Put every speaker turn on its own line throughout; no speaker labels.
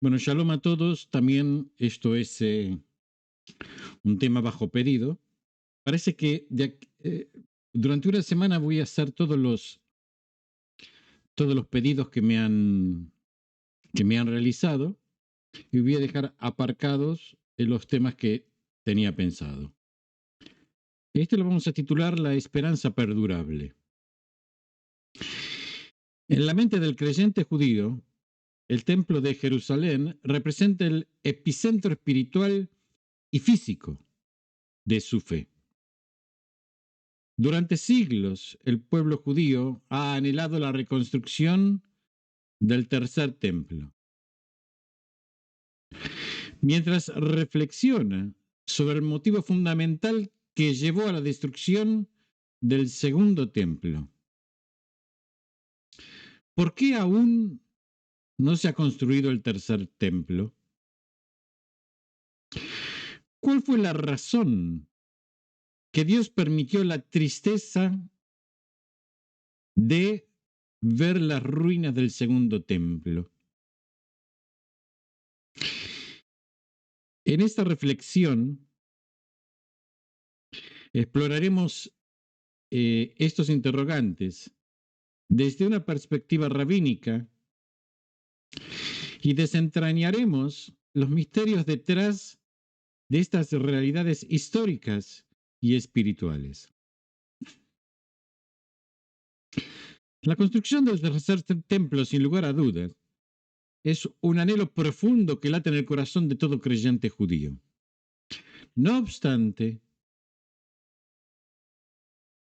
Bueno, shalom a todos. También esto es un tema bajo pedido. Parece que durante una semana voy a hacer todos los pedidos que me han realizado y voy a dejar aparcados los temas que tenía pensado. Este lo vamos a titular La esperanza perdurable. En la mente del creyente judío, el templo de Jerusalén representa el epicentro espiritual y físico de su fe. Durante siglos, el pueblo judío ha anhelado la reconstrucción del tercer templo. Mientras reflexiona sobre el motivo fundamental que llevó a la destrucción del segundo templo. ¿Por qué aún no se ha construido el tercer templo? ¿Cuál fue la razón que Dios permitió la tristeza de ver las ruinas del segundo templo? En esta reflexión exploraremos estos interrogantes desde una perspectiva rabínica y desentrañaremos los misterios detrás de estas realidades históricas y espirituales. La construcción del tercer templo, sin lugar a dudas, es un anhelo profundo que late en el corazón de todo creyente judío. No obstante,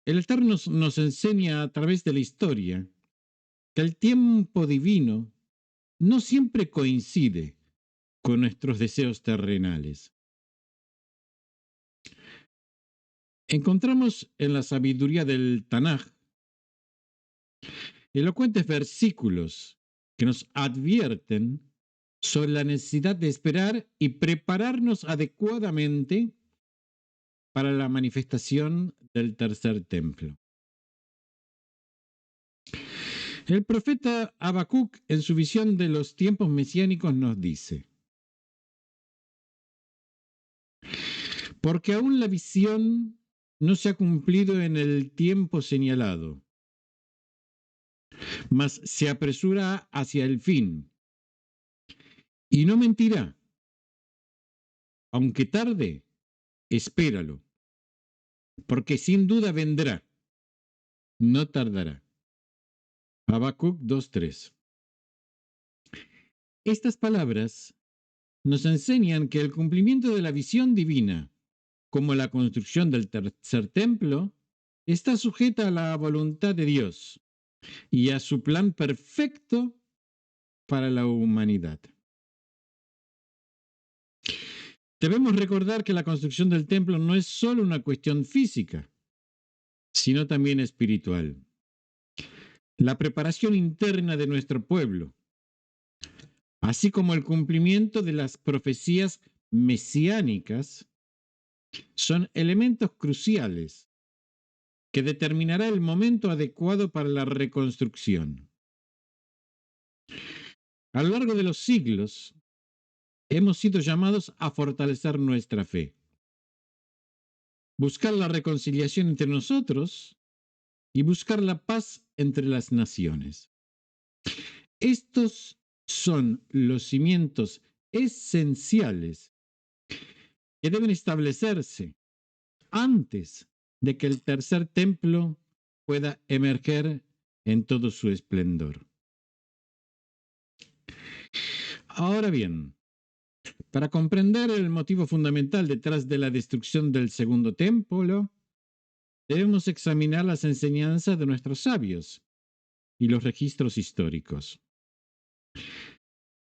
el Eterno nos enseña a través de la historia que el tiempo divino no siempre coincide con nuestros deseos terrenales. Encontramos en la sabiduría del Tanaj elocuentes versículos que nos advierten sobre la necesidad de esperar y prepararnos adecuadamente para la manifestación del tercer templo. El profeta Habacuc, en su visión de los tiempos mesiánicos, nos dice: porque aún la visión no se ha cumplido en el tiempo señalado, mas se apresura hacia el fin. Y no mentirá, aunque tarde, espéralo, porque sin duda vendrá, no tardará. Habacuc 2:3. Estas palabras nos enseñan que el cumplimiento de la visión divina, como la construcción del tercer templo, está sujeta a la voluntad de Dios y a su plan perfecto para la humanidad. Debemos recordar que la construcción del templo no es solo una cuestión física, sino también espiritual. La preparación interna de nuestro pueblo, así como el cumplimiento de las profecías mesiánicas, son elementos cruciales que determinará el momento adecuado para la reconstrucción. A lo largo de los siglos, hemos sido llamados a fortalecer nuestra fe, buscar la reconciliación entre nosotros y buscar la paz entre las naciones. Estos son los cimientos esenciales que deben establecerse antes de que el tercer templo pueda emerger en todo su esplendor. Ahora bien, para comprender el motivo fundamental detrás de la destrucción del segundo templo, debemos examinar las enseñanzas de nuestros sabios y los registros históricos.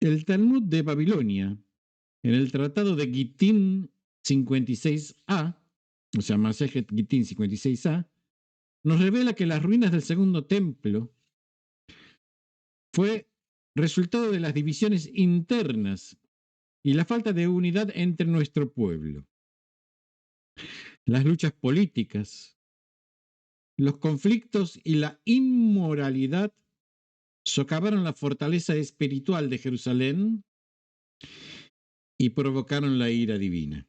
El Talmud de Babilonia, en el Tratado de Gittin 56a, o sea, Masejet Gittin 56a, nos revela que las ruinas del segundo templo fue resultado de las divisiones internas y la falta de unidad entre nuestro pueblo. Las luchas políticas, los conflictos y la inmoralidad socavaron la fortaleza espiritual de Jerusalén y provocaron la ira divina.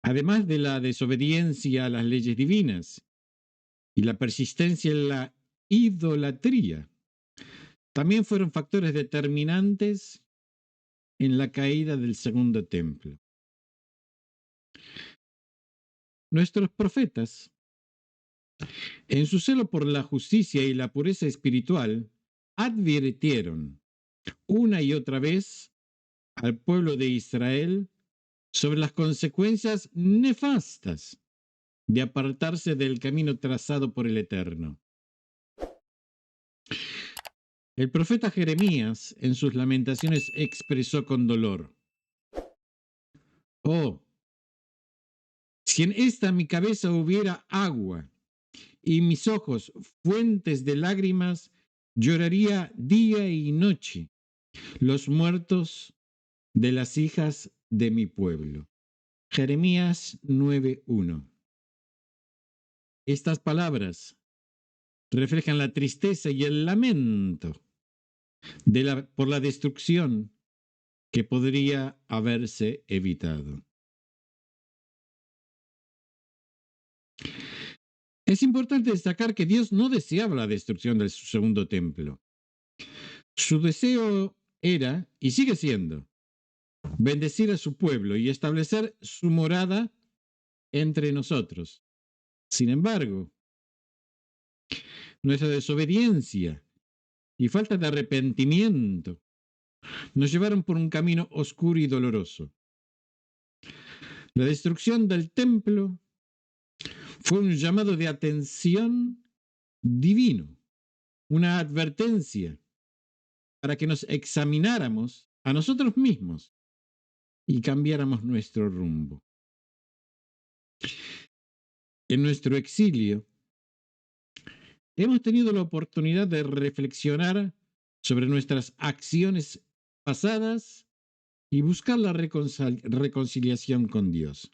Además de la desobediencia a las leyes divinas y la persistencia en la idolatría, también fueron factores determinantes en la caída del segundo templo. Nuestros profetas, en su celo por la justicia y la pureza espiritual, advirtieron una y otra vez al pueblo de Israel sobre las consecuencias nefastas de apartarse del camino trazado por el Eterno. El profeta Jeremías en sus lamentaciones expresó con dolor: Oh, si en esta mi cabeza hubiera agua y mis ojos fuentes de lágrimas, lloraría día y noche los muertos de las hijas de mi pueblo. Jeremías 9:1. Estas palabras reflejan la tristeza y el lamento por la destrucción que podría haberse evitado. Es importante destacar que Dios no deseaba la destrucción del segundo templo. Su deseo era, y sigue siendo, bendecir a su pueblo y establecer su morada entre nosotros. Sin embargo, nuestra desobediencia y falta de arrepentimiento nos llevaron por un camino oscuro y doloroso. La destrucción del templo fue un llamado de atención divino, una advertencia para que nos examináramos a nosotros mismos y cambiáramos nuestro rumbo. En nuestro exilio, hemos tenido la oportunidad de reflexionar sobre nuestras acciones pasadas y buscar la reconciliación con Dios.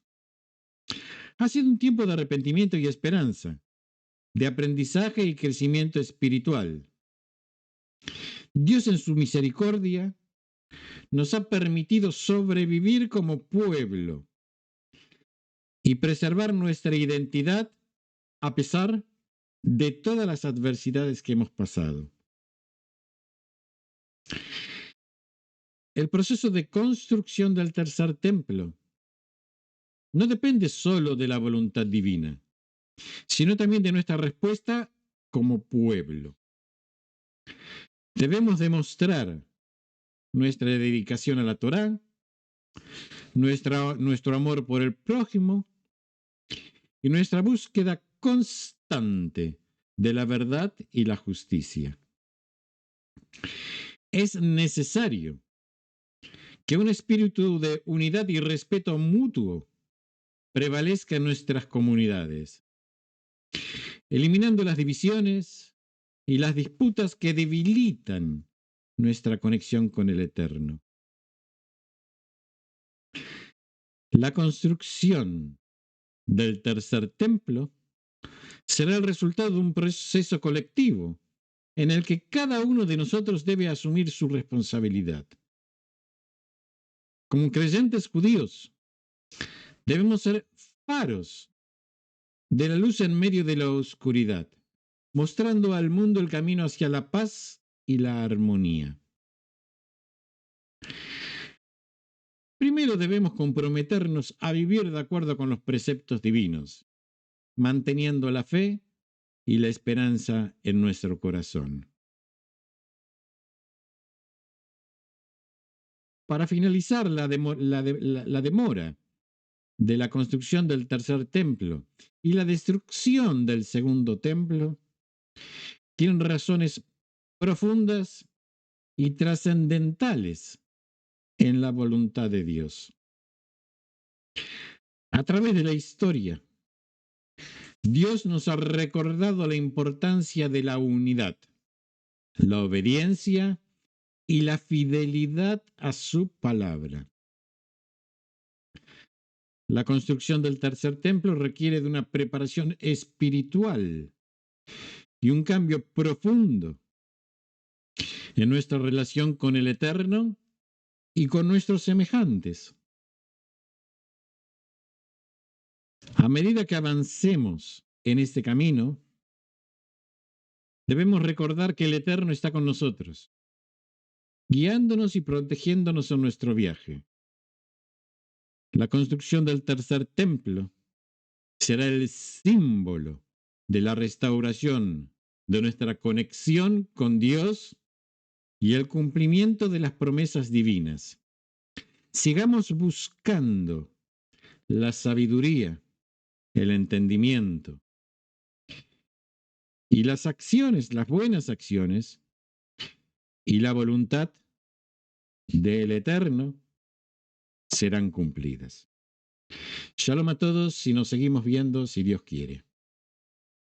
Ha sido un tiempo de arrepentimiento y esperanza, de aprendizaje y crecimiento espiritual. Dios en su misericordia nos ha permitido sobrevivir como pueblo y preservar nuestra identidad a pesar de todas las adversidades que hemos pasado. El proceso de construcción del tercer templo no depende solo de la voluntad divina, sino también de nuestra respuesta como pueblo. Debemos demostrar nuestra dedicación a la Torá, nuestro amor por el prójimo y nuestra búsqueda constante de la verdad y la justicia. Es necesario que un espíritu de unidad y respeto mutuo prevalezca en nuestras comunidades, eliminando las divisiones y las disputas que debilitan nuestra conexión con el Eterno. La construcción del tercer templo será el resultado de un proceso colectivo en el que cada uno de nosotros debe asumir su responsabilidad. Como creyentes judíos, debemos ser faros de la luz en medio de la oscuridad, mostrando al mundo el camino hacia la paz y la armonía. Primero debemos comprometernos a vivir de acuerdo con los preceptos divinos, manteniendo la fe y la esperanza en nuestro corazón. Para finalizar la demora de la construcción del tercer templo y la destrucción del segundo templo, tienen razones profundas y trascendentales en la voluntad de Dios. A través de la historia, Dios nos ha recordado la importancia de la unidad, la obediencia y la fidelidad a su palabra. La construcción del tercer templo requiere de una preparación espiritual y un cambio profundo en nuestra relación con el Eterno y con nuestros semejantes. A medida que avancemos en este camino, debemos recordar que el Eterno está con nosotros, guiándonos y protegiéndonos en nuestro viaje. La construcción del tercer templo será el símbolo de la restauración de nuestra conexión con Dios y el cumplimiento de las promesas divinas. Sigamos buscando la sabiduría, el entendimiento y las acciones, las buenas acciones y la voluntad del Eterno serán cumplidas. Shalom a todos y nos seguimos viendo si Dios quiere.